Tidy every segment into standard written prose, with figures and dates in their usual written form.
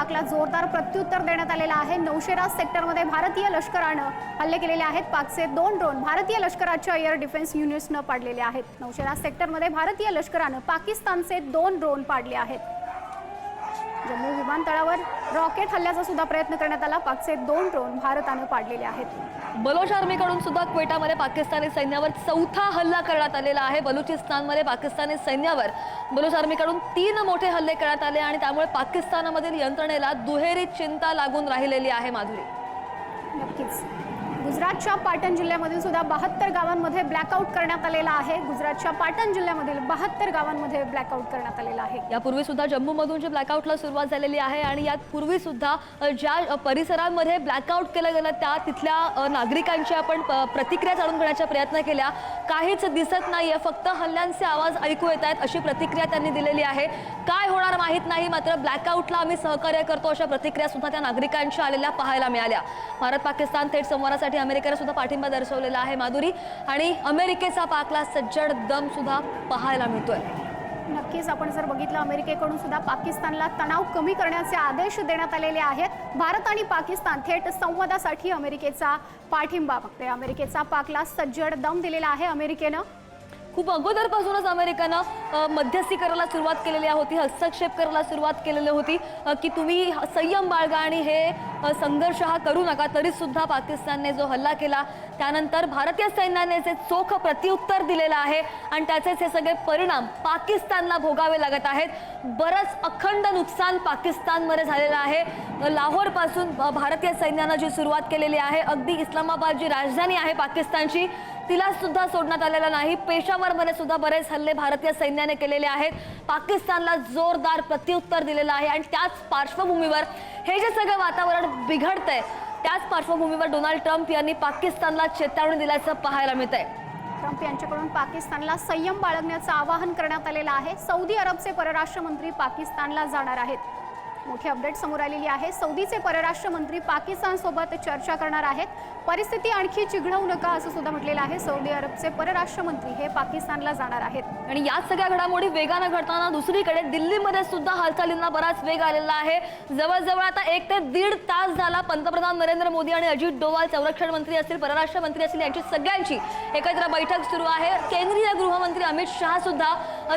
पाकला जोरदार प्रत्युत्तर देण्यात आलेलं आहे। नौशेरा सेक्टरमध्ये भारतीय लष्करानं हल्ले केलेले आहेत। पाकचे 2 ड्रोन भारतीय लष्कराच्या एअर डिफेन्स युनिट्सनं पाडलेले आहेत। नौशेरा सेक्टरमध्ये भारतीय लष्करानं पाकिस्तानचे 2 ड्रोन पाडले आहेत। जम्मू विमानतळावर रॉकेट हल्ल्याचा सुद्धा प्रयत्न करण्यात आला। पाकचे 2 ड्रोन भारतानं पाडलेले आहेत। बलोच आर्मीकडून सुद्धा क्वेटामध्ये पाकिस्तानी सैन्यावर 4था हल्ला करण्यात आलेला आहे। बलुचिस्तानमध्ये पाकिस्तानी सैन्यावर बलोच आर्मीकडून 3 मोठे हल्ले करण्यात आले आणि त्यामुळे पाकिस्तानामधील यंत्रणेला दुहेरी चिंता लागून राहिलेली आहे। माधुरी, नक्कीच गुजरातच्या पाटण जिल्ह्यामधील सुद्धा 72 गावांमध्ये ब्लॅकआउट करण्यात आलेला आहे। गुजरातच्या पाटण जिल्ह्यामधील 72 गावांमध्ये ब्लॅकआउट करण्यात आलेला आहे। यापूर्वी सुद्धा जम्मूमधून जे ब्लॅकआउटला सुरुवात झालेली आहे आणि यात पूर्वी सुद्धा ज्या परिसरांमध्ये ब्लॅकआउट केलं गेलं त्या तिथल्या नागरिकांची आपण प्रतिक्रिया जाणून घेण्याचा प्रयत्न केला। काहीच दिसत नाहीये, फक्त हल्ल्यांचे आवाज ऐकू येत आहेत अशी प्रतिक्रिया त्यांनी दिलेली आहे। काय होणार माहित नाही, मात्र ब्लॅकआउटला आम्ही सहकार्य करतो अशा प्रतिक्रिया सुद्धा त्या नागरिकांच्या आलेल्या पाहायला मिळाल्या। भारत पाकिस्तान थेट संवादासाठी अमेरिकेने सुद्धा पाठिंबा दर्शवलेला आहे माधुरी, आणि अमेरिकेचा पाकला सज्जड दम सुद्धा पाहायला मिळतोय। नक्कीच आपण जर बघितलं अमेरिकेकडून सुद्धा पाकिस्तानला तणाव कमी करण्याचे आदेश देण्यात आलेले आहेत। भारत आणि पाकिस्तान थेट संवादासाठी अमेरिकेचा पाठिंबा मागते। अमेरिकेचा पाकला सज्जड दम दिलेला आहे। अमेरिकेनं खूप अगोदरपासूनच अमेरिकेनं मध्यस्थी करायला सुरुवात केलेली होती, हस्तक्षेप करायला सुरुवात केलेली होती की तुम्ही संयम बाळगा आणि हे संघर्ष हा करू नका। तरी सुद्धा पाकिस्तानने जो हल्ला केला त्यानंतर भारतीय सैन्याने जे चोख प्रत्युत्तर दिलेलं आहे आणि त्याचेच हे सगळे परिणाम पाकिस्तानला भोगावे लागत आहेत। बरंच अखंड नुकसान पाकिस्तानमध्ये झालेलं आहे। लाहोरपासून भारतीय सैन्यानं जी सुरुवात केलेली आहे, अगदी इस्लामाबाद जी राजधानी आहे पाकिस्तानची तिला सुद्धा सोडण्यात आलेला नाही। पेशावरमध्ये सुद्धा बरेच हल्ले भारतीय सैन्याने केलेले आहेत। पाकिस्तानला जोरदार प्रत्युत्तर दिलेलं आहे आणि त्याच पार्श्वभूमीवर हे जे सगळं वातावरण बिघडतंय त्याच पार्श्वभूमीवर डोनाल्ड ट्रम्प यांनी पाकिस्तानला चेतावणी दिल्याचं पाहायला मिळतंय। ट्रम्प यांच्याकडून पाकिस्तानला संयम बाळगण्याचं आवाहन करण्यात आलेलं आहे। सौदी अरबचे परराष्ट्र मंत्री पाकिस्तानला जाणार आहेत। मोठी अपडेट समोर आलेली आहे। सौदीचे परराष्ट्र मंत्री पाकिस्तानसोबत चर्चा करणार आहेत। परिस्थिती आणखी चिघळवू नका असं सुद्धा म्हटलेलं आहे। सौदी अरबचे परराष्ट्र मंत्री हे पाकिस्तानला जाणार आहेत। आणि या सगळ्या घडामोडी वेगाने घडताना दुसरीकडे दिल्लीमध्ये सुद्धा हालचालींना बराच वेग आलेला आहे। जवळजवळ आता 1 ते 1.5 तास झाला पंतप्रधान नरेंद्र मोदी आणि अजित डोवाल, संरक्षण मंत्री असतील, परराष्ट्र मंत्री असतील, यांची सगळ्यांची एकत्र बैठक सुरू आहे। केंद्रीय गृहमंत्री अमित शहा सुद्धा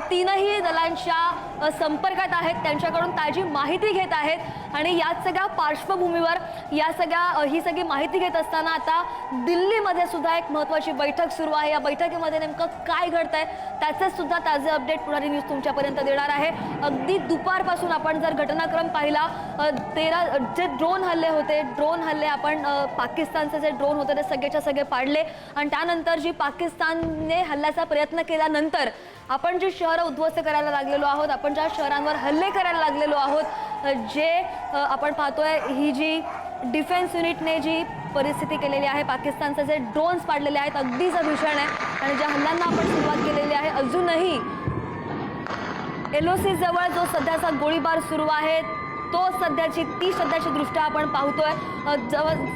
तीनही दलांच्या संपर्कात आहेत, त्यांच्याकडून ताजी माहिती घेत आहेत। आणि या सगळ्या पार्श्वभूमीवर ही सगळी माहिती घेत असताना आता दिल्लीमध्ये सुद्धा एक महत्त्वाची बैठक सुरू आहे। या बैठकीमध्ये नेमकं काय घडतंय त्याचे सुद्धा ताजे अपडेट पुढारी न्यूज तुमच्यापर्यंत देणार आहे। अगदी दुपारपासून आपण जर घटनाक्रम पाहिला, 13 जे ड्रोन हल्ले आपण पाकिस्तानचे जे ड्रोन होते ते सगळेच्या सगळे पाडले आणि त्यानंतर जी पाकिस्तानने हल्ल्याचा प्रयत्न केल्यानंतर आपण जी शहरं उद्ध्वस्त करायला लागलेलो आहोत, आपण ज्या शहरांवर हल्ले करायला लागलेलो आहोत, जे आपण पाहतोय ही जी डिफेन्स युनिटने जी परिस्थिती केलेली आहे, पाकिस्तानचे जे ड्रोन्स पाडलेले आहेत अगदीच भीषण आहे। आणि ज्या हल्ल्यांना आपण सुरुवात केलेली आहे, अजूनही LOC जवळ जो सध्याचा गोळीबार सुरू आहे तो सध्याची दृष्ट्या आपण पाहतोय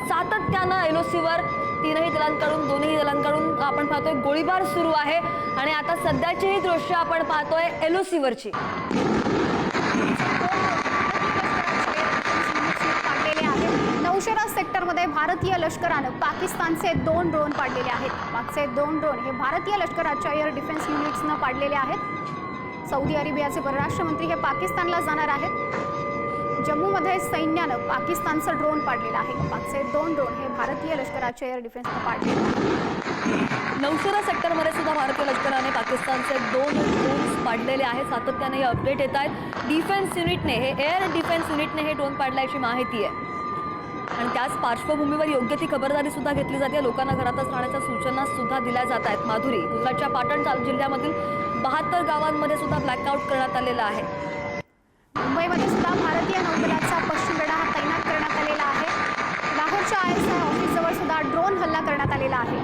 सातत्यानं LOCवर दोन्ही दलांकडून आपण पाहतोय गोळीबार सुरू आहे। आणि आता सध्याची ही दृश्य आपण पाहतोय LOCवरची। नौशेरा सेक्टरमध्ये भारतीय लष्करानं पाकिस्तानचे 2 ड्रोन पाडलेले आहेत। पाकचे 2 ड्रोन हे भारतीय लष्कराच्या एअर डिफेन्स युनिट्सनं पाडलेले आहेत। सौदी अरेबियाचे परराष्ट्र मंत्री हे पाकिस्तानला जाणार आहेत। जम्मूमध्ये सैन्यानं पाकिस्तानचं ड्रोन पाडलेलं आहे। पाकचे 2 ड्रोन हे भारतीय लष्कराच्या एअर डिफेन्सनं पाडलेले आहेत। नौशेरा सेक्टरमध्ये सुद्धा भारतीय लष्कराने पाकिस्तानचे 2 ड्रोन्स पाडलेले आहेत। सातत्याने हे अपडेट येत आहेत। डिफेन्स युनिटने एअर डिफेन्स युनिटने हे ड्रोन पाडल्याची माहिती आहे आणि त्याच पार्श्वभूमीवर योग्य ती खबरदारी सुद्धा घेतली जाते। लोकांना घरातच राहण्याच्या सूचना सुद्धा दिल्या जात आहेत। माधुरी, गुजरातच्या पाटण जिल्ह्यामधील 72 गावांमध्ये सुद्धा ब्लॅकआउट करण्यात आलेला आहे। मुंबईमध्ये सुद्धा भारतीय नौदलाचा पश्चिम लढा हा तैनात करण्यात आलेला आहे। लाहोरच्या ISI ऑफिसजवळ सुद्धा ड्रोन हल्ला करण्यात आलेला आहे।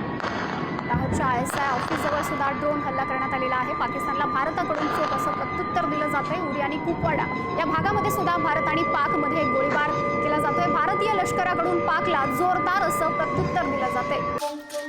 लाहोरच्या ISI ऑफिसजवळ सुद्धा ड्रोन हल्ला करण्यात आलेला आहे। पाकिस्तानला भारताकडून चोख असं प्रत्युत्तर दिलं जातंय। उरी आणि कुपवाडा या भागामध्ये सुद्धा भारत आणि पाकमध्ये गोळीबार केला जातोय। भारतीय लष्कराकडून पाकला जोरदार असं प्रत्युत्तर दिलं जातंय।